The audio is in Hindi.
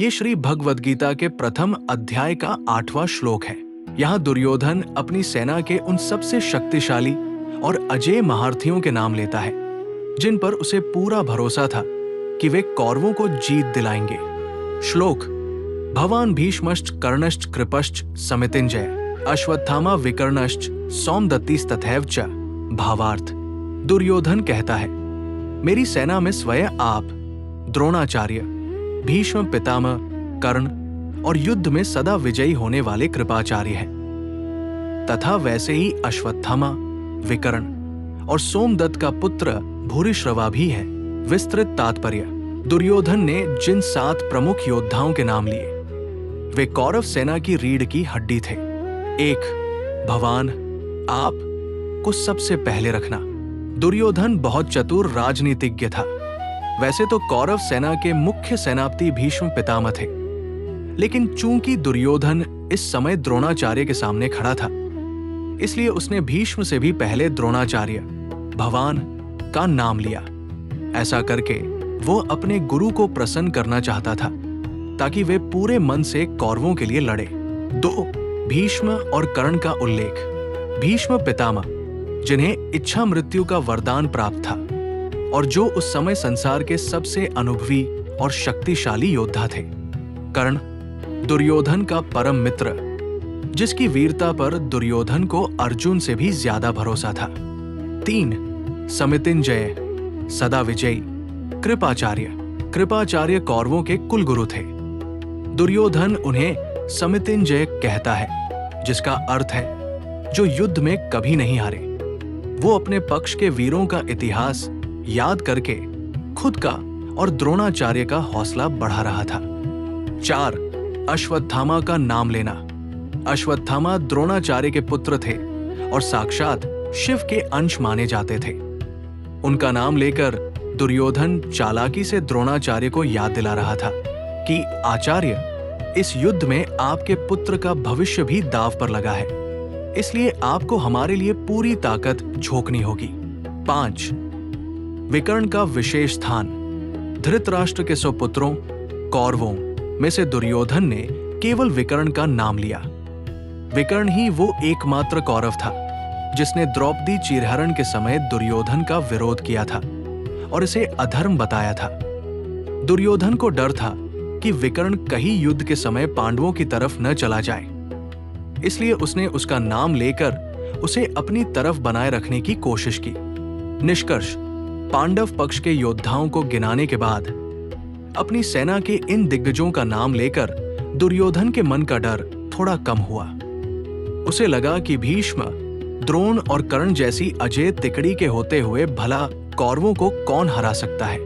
ये श्री भगवद गीता के प्रथम अध्याय का 8वां श्लोक है। यहाँ दुर्योधन अपनी सेना के उन सबसे शक्तिशाली और अजेय महारथियों के नाम लेता है जिन पर उसे पूरा भरोसा था कि वे कौरवों को जीत दिलाएंगे। श्लोक: भवान भीष्मश्च कर्णश्च कृपश्च समितिंजय अश्वत्थामा विकर्णश्च सौमदत्तिस्तथैव च। भावार्थ: दुर्योधन कहता है, मेरी सेना में स्वयं आप, द्रोणाचार्य, भीष्म पितामह, कर्ण और युद्ध में सदा विजयी होने वाले कृपाचार्य हैं, तथा वैसे ही अश्वत्थामा, विकर्ण और सोमदत्त का पुत्र भूरिश्रवा भी है। विस्तृत तात्पर्य: दुर्योधन ने जिन 7 प्रमुख योद्धाओं के नाम लिए वे कौरव सेना की रीढ़ की हड्डी थे। 1. भवान, आप को सबसे पहले रखना। दुर्योधन बहुत चतुर राजनीतिज्ञ था। वैसे तो कौरव सेना के मुख्य सेनापति भीष्म पितामह थे, लेकिन चूंकि दुर्योधन इस समय द्रोणाचार्य के सामने खड़ा था, इसलिए उसने भीष्म से भी पहले द्रोणाचार्य, भवान का नाम लिया। ऐसा करके वो अपने गुरु को प्रसन्न करना चाहता था ताकि वे पूरे मन से कौरवों के लिए लड़े। 2. भीष्म और कर्ण का उल्लेख। भीष्म पितामह, जिन्हें इच्छा मृत्यु का वरदान प्राप्त था और जो उस समय संसार के सबसे अनुभवी और शक्तिशाली योद्धा थे। कर्ण, दुर्योधन का परम मित्र, जिसकी वीरता पर दुर्योधन को अर्जुन से भी ज्यादा भरोसा था। 3. समितिंजय, सदा विजयी, कृपाचार्य। कृपाचार्य कौरवों के कुलगुरु थे। दुर्योधन उन्हें समितिंजय कहता है, जिसका अर्थ है जो युद्ध में कभी नहीं हारे। वो अपने पक्ष के वीरों का इतिहास याद करके खुद का और द्रोणाचार्य का हौसला बढ़ा रहा था। 4. अश्वत्थामा का नाम लेना। अश्वत्थामा द्रोणाचार्य के पुत्र थे और साक्षात शिव के अंश माने जाते थे। उनका नाम लेकर दुर्योधन चालाकी से द्रोणाचार्य को याद दिला रहा था कि आचार्य, इस युद्ध में आपके पुत्र का भविष्य भी दांव पर लगा है, इसलिए आपको हमारे लिए पूरी ताकत झोंकनी होगी। 5. विकर्ण का विशेष स्थान। धृतराष्ट्र के सुपुत्रों कौरवों में से दुर्योधन ने केवल विकर्ण का नाम लिया। विकर्ण ही वो एकमात्र कौरव था जिसने द्रौपदी चीरहरण के समय दुर्योधन का विरोध किया था और इसे अधर्म बताया था। दुर्योधन को डर था कि विकर्ण कहीं युद्ध के समय पांडवों की तरफ न चला जाए, इसलिए उसने उसका नाम लेकर उसे अपनी तरफ बनाए रखने की कोशिश की। निष्कर्ष: पांडव पक्ष के योद्धाओं को गिनाने के बाद अपनी सेना के इन दिग्गजों का नाम लेकर दुर्योधन के मन का डर थोड़ा कम हुआ। उसे लगा कि भीष्म, द्रोण और कर्ण जैसी अजेय तिकड़ी के होते हुए भला कौरवों को कौन हरा सकता है।